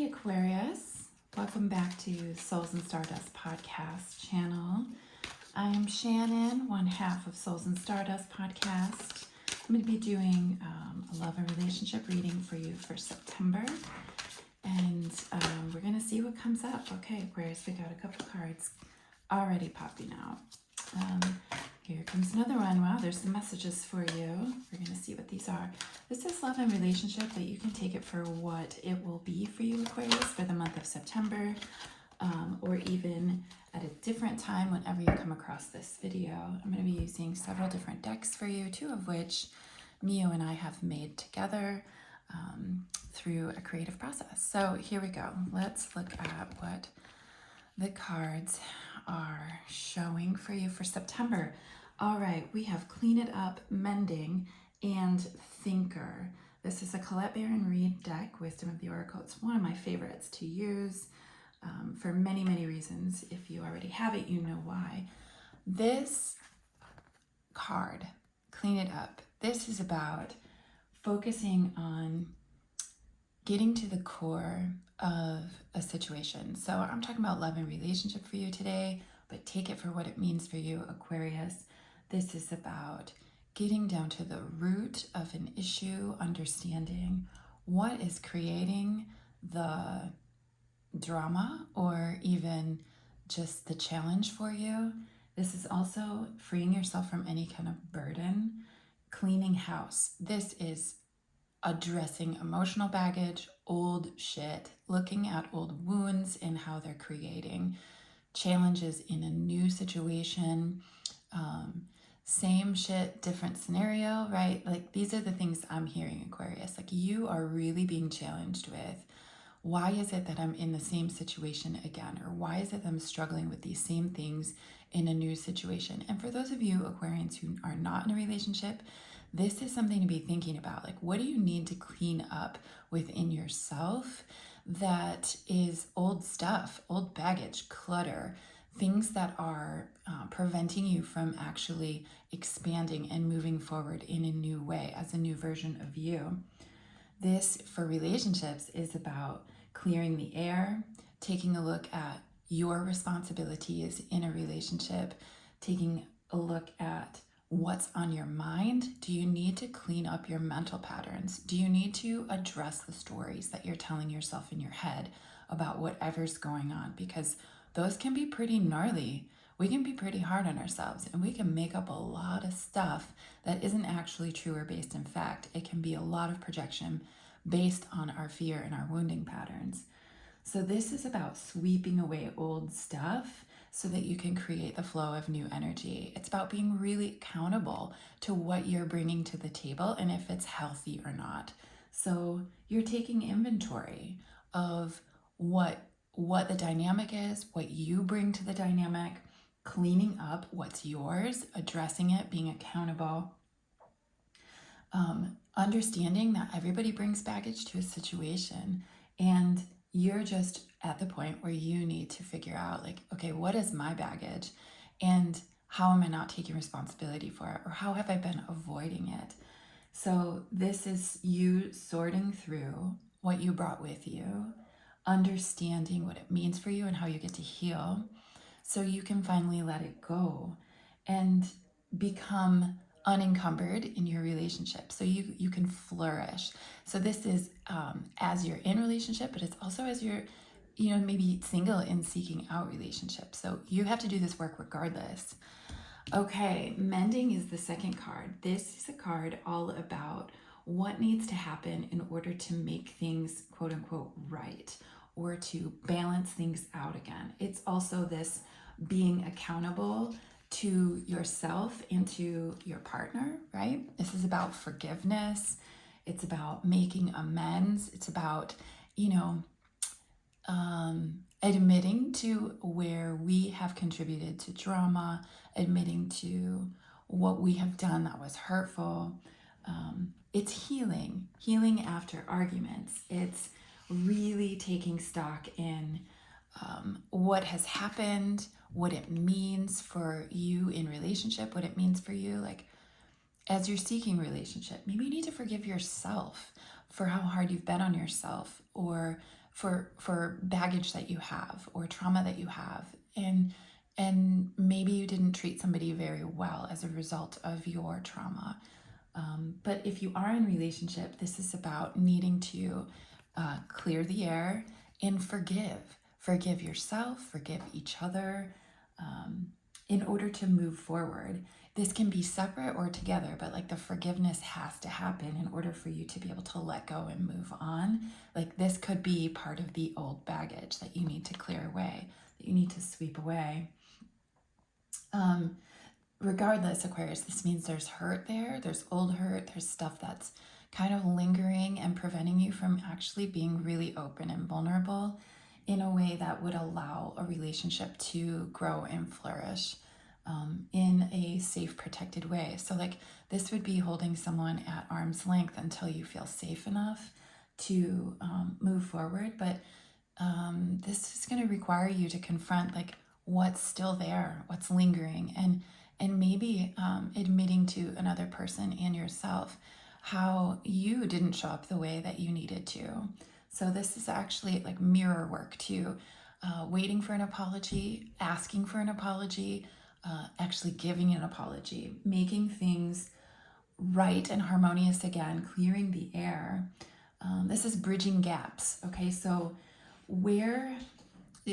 Hi, Aquarius. Welcome back to Souls and Stardust podcast channel. I'm Shannon, one half of Souls and Stardust podcast. I'm going to be doing a love and relationship reading for you for September. And we're going to see what comes up. Okay, Aquarius, we got a couple cards already popping out. Here comes another one. Wow, there's some messages for you. We're going to see what these are. This is love and relationship, but you can take it for what it will be for you, Aquarius, for the month of September, or even at a different time whenever you come across this video. I'm going to be using several different decks for you, two of which Mio and I have made together through a creative process. So here we go. Let's look at what the cards are showing for you for September. All right, we have Clean It Up, Mending, and Thinker. This is a Colette Baron Reed deck, Wisdom of the Oracle. It's one of my favorites to use for many, many reasons. If you already have it, you know why. This card, Clean It Up, this is about focusing on getting to the core of a situation. So I'm talking about love and relationship for you today, but take it for what it means for you, Aquarius. This is about getting down to the root of an issue, understanding what is creating the drama or even just the challenge for you. This is also freeing yourself from any kind of burden, cleaning house. This is addressing emotional baggage, old shit, looking at old wounds and how they're creating challenges in a new situation. Same shit, different scenario, right? Like these are the things I'm hearing, Aquarius. Like you are really being challenged with, why is it that I'm in the same situation again? Or why is it that I'm struggling with these same things in a new situation? And for those of you, Aquarians, who are not in a relationship, this is something to be thinking about. Like, what do you need to clean up within yourself that is old stuff, old baggage, clutter, things that are preventing you from actually expanding and moving forward in a new way as a new version of you. This, for relationships, is about clearing the air, taking a look at your responsibilities in a relationship, taking a look at what's on your mind. Do you need to clean up your mental patterns? Do you need to address the stories that you're telling yourself in your head about whatever's going on? Because those can be pretty gnarly. We can be pretty hard on ourselves and we can make up a lot of stuff that isn't actually true or based in fact. It can be a lot of projection based on our fear and our wounding patterns. So this is about sweeping away old stuff so that you can create the flow of new energy. It's about being really accountable to what you're bringing to the table and if it's healthy or not. So you're taking inventory of what the dynamic is, what you bring to the dynamic, cleaning up what's yours, addressing it, being accountable, understanding that everybody brings baggage to a situation, and you're just at the point where you need to figure out, like, okay, what is my baggage and how am I not taking responsibility for it, or how have I been avoiding it? So this is you sorting through what you brought with you, understanding what it means for you and how you get to heal so you can finally let it go and become unencumbered in your relationship so you can flourish. So this is as you're in relationship, but it's also as you're maybe single and seeking out relationships. So you have to do this work regardless. Okay, Mending is the second card. This is a card all about what needs to happen in order to make things quote unquote right, or to balance things out again. It's also this being accountable to yourself and to your partner, right? This is about forgiveness. It's about making amends. It's about, admitting to where we have contributed to drama, admitting to what we have done that was hurtful. It's healing after arguments. It's really taking stock in what has happened, what it means for you in relationship, what it means for you, like as you're seeking relationship. Maybe you need to forgive yourself for how hard you've been on yourself, or for baggage that you have or trauma that you have, and maybe you didn't treat somebody very well as a result of your trauma. But if you are in a relationship, this is about needing to clear the air and forgive yourself, forgive each other, in order to move forward. This can be separate or together, but like the forgiveness has to happen in order for you to be able to let go and move on. Like this could be part of the old baggage that you need to clear away, that you need to sweep away. Regardless, Aquarius, this means there's hurt there, there's old hurt, there's stuff that's kind of lingering and preventing you from actually being really open and vulnerable in a way that would allow a relationship to grow and flourish in a safe, protected way. So like this would be holding someone at arm's length until you feel safe enough to move forward. But this is going to require you to confront like what's still there, what's lingering, and maybe admitting to another person and yourself how you didn't show up the way that you needed to. So this is actually like mirror work too, waiting for an apology, asking for an apology, actually giving an apology, making things right and harmonious again, clearing the air. This is bridging gaps, okay? So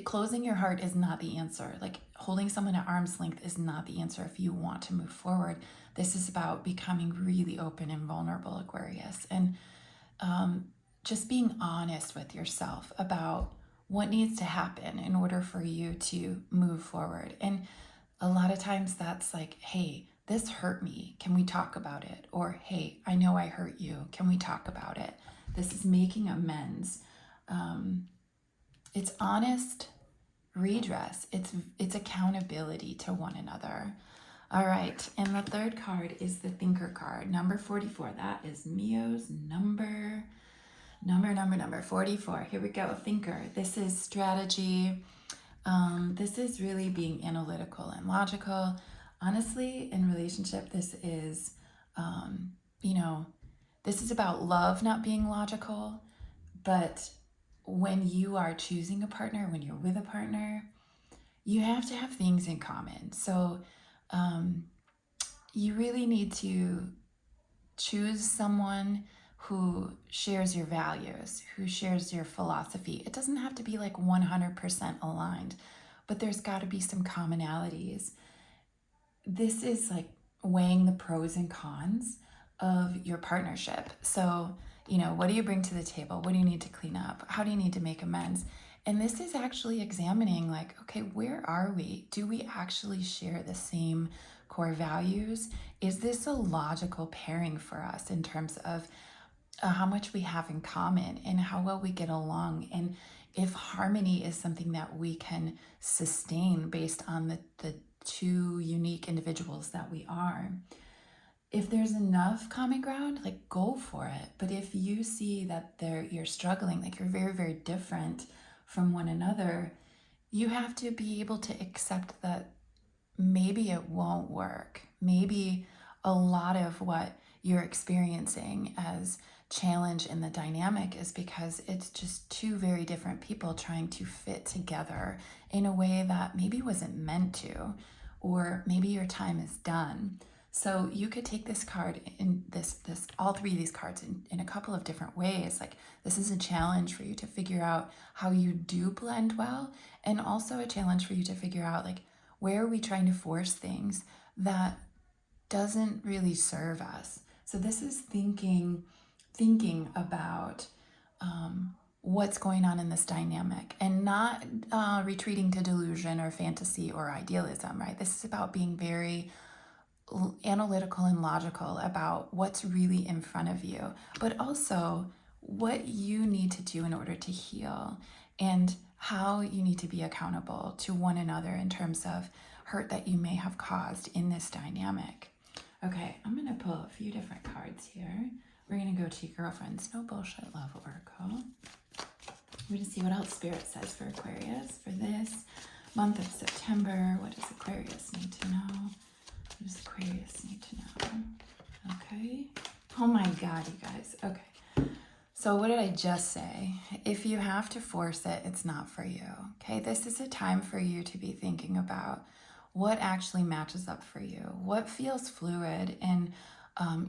closing your heart is not the answer. Like holding someone at arm's length is not the answer if you want to move forward. This is about becoming really open and vulnerable, Aquarius, and just being honest with yourself about what needs to happen in order for you to move forward. And a lot of times that's like, hey, this hurt me. Can we talk about it? Or, hey, I know I hurt you. Can we talk about it? This is making amends. It's honest redress. It's accountability to one another. All right, and the third card is the Thinker card, number 44. That is Mio's number 44. Here we go, Thinker. This is strategy. This is really being analytical and logical. Honestly, in relationship, this is, this is about love not being logical, but when you are choosing a partner, when you're with a partner, you have to have things in common. So you really need to choose someone who shares your values, who shares your philosophy. It doesn't have to be like 100% aligned, but there's got to be some commonalities. This is like weighing the pros and cons of your partnership. So, what do you bring to the table? What do you need to clean up? How do you need to make amends? And this is actually examining like, okay, where are we? Do we actually share the same core values? Is this a logical pairing for us in terms of how much we have in common and how well we get along? And if harmony is something that we can sustain based on the two unique individuals that we are. If there's enough common ground, like go for it. But if you see that you're struggling, like you're very, very different from one another, you have to be able to accept that maybe it won't work. Maybe a lot of what you're experiencing as challenge in the dynamic is because it's just two very different people trying to fit together in a way that maybe wasn't meant to, or maybe your time is done. So you could take this card in all three of these cards in a couple of different ways. Like this is a challenge for you to figure out how you do blend well, and also a challenge for you to figure out like where are we trying to force things that doesn't really serve us. So this is thinking about what's going on in this dynamic, and not retreating to delusion or fantasy or idealism, right? This is about being very analytical and logical about what's really in front of you, but also what you need to do in order to heal, and how you need to be accountable to one another in terms of hurt that you may have caused in this dynamic. Okay, I'm going to pull a few different cards here. We're going to go to Girlfriend's No Bullshit Love Oracle. We're going to see what else Spirit says for Aquarius for this month of September. What does Aquarius need to know? What does Aquarius need to know? Okay. Oh my God, you guys. Okay. So what did I just say? If you have to force it, it's not for you. Okay, this is a time for you to be thinking about what actually matches up for you, what feels fluid and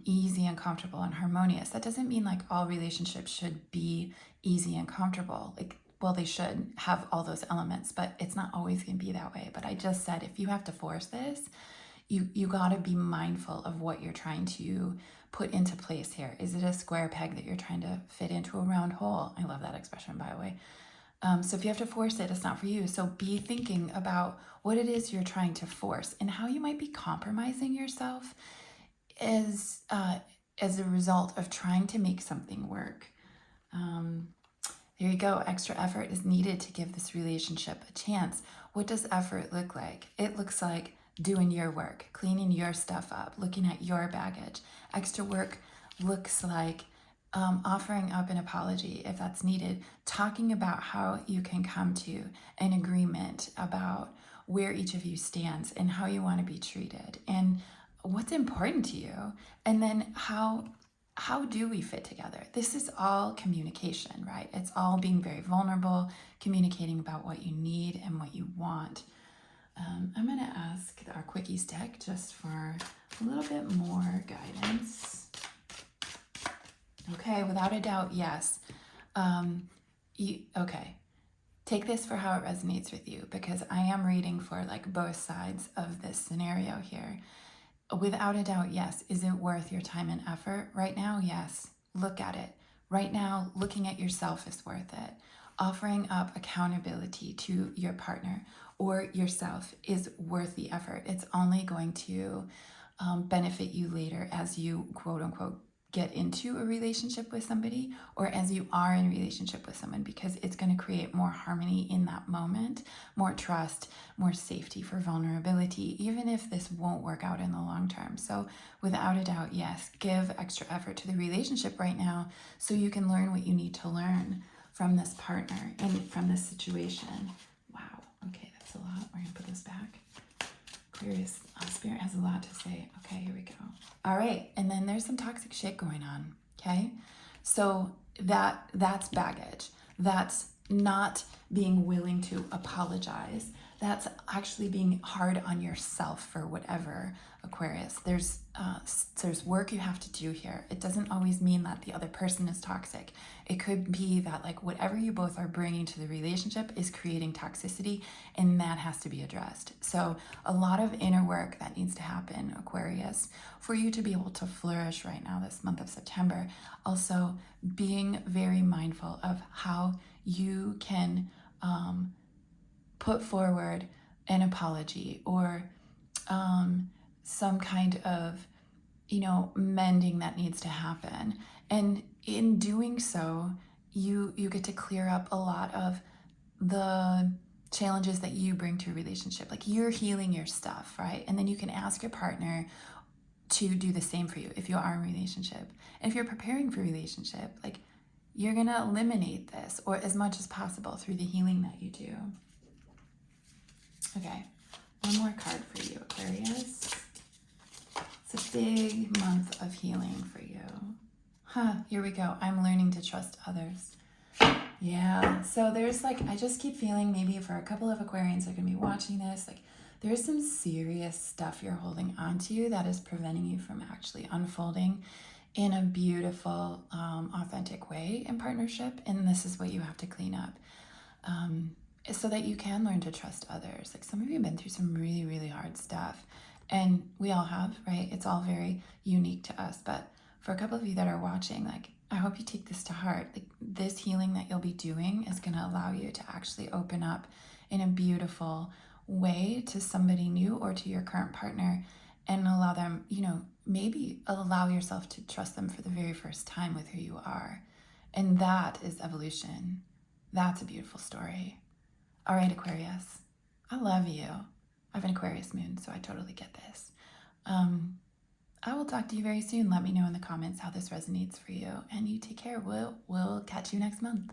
easy and comfortable and harmonious. That doesn't mean like all relationships should be easy and comfortable. Like, well, they should have all those elements, but it's not always going to be that way. But I just said, if you have to force this, you got to be mindful of what you're trying to put into place here. Is it a square peg that you're trying to fit into a round hole? I love that expression, by the way. So if you have to force it, it's not for you. So be thinking about what it is you're trying to force and how you might be compromising yourself as a result of trying to make something work. There you go. Extra effort is needed to give this relationship a chance. What does effort look like? It looks like doing your work, cleaning your stuff up, looking at your baggage. Extra work looks like offering up an apology if that's needed, talking about how you can come to an agreement about where each of you stands and how you want to be treated and what's important to you, and then how do we fit together? This is all communication, right? It's all being very vulnerable, communicating about what you need and what you want. I'm going to ask our Quickies deck just for a little bit more guidance. Okay, without a doubt, yes. Okay, take this for how it resonates with you, because I am reading for like both sides of this scenario here. Without a doubt, yes. Is it worth your time and effort? Right now, yes. Look at it. Right now, looking at yourself is worth it. Offering up accountability to your partner or yourself is worth the effort. It's only going to benefit you later as you, quote unquote, get into a relationship with somebody, or as you are in a relationship with someone, because it's going to create more harmony in that moment, more trust, more safety for vulnerability, even if this won't work out in the long term. So without a doubt, yes, give extra effort to the relationship right now so you can learn what you need to learn from this partner and from this situation. Wow. Okay, that's a lot. We're going to put this back. Aquarius, Spirit has a lot to say. Okay, here we go. All right, and then there's some toxic shit going on, okay? So that's baggage. That's not being willing to apologize. That's actually being hard on yourself for whatever, Aquarius. There's work you have to do here. It doesn't always mean that the other person is toxic. It could be that like whatever you both are bringing to the relationship is creating toxicity, and that has to be addressed. So a lot of inner work that needs to happen, Aquarius, for you to be able to flourish right now this month of September. Also being very mindful of how you can put forward an apology or some kind of, mending that needs to happen. And in doing so, you get to clear up a lot of the challenges that you bring to a relationship. Like you're healing your stuff, right? And then you can ask your partner to do the same for you if you are in a relationship. And if you're preparing for a relationship, like you're going to eliminate this or as much as possible through the healing that you do. Okay, one more card for you, Aquarius. It's a big month of healing for you. Here we go. I'm learning to trust others. Yeah, so there's I just keep feeling maybe for a couple of Aquarians that are going to be watching this, there's some serious stuff you're holding on to that is preventing you from actually unfolding in a beautiful, authentic way in partnership. And this is what you have to clean up so that you can learn to trust others. Some of you have been through some really, really hard stuff. And we all have, right? It's all very unique to us. But for a couple of you that are watching, I hope you take this to heart. This healing that you'll be doing is going to allow you to actually open up in a beautiful way to somebody new or to your current partner and allow them, maybe allow yourself to trust them for the very first time with who you are. And that is evolution. That's a beautiful story. All right, Aquarius, I love you. I have an Aquarius moon, so I totally get this. I will talk to you very soon. Let me know in the comments how this resonates for you. And you take care. We'll catch you next month.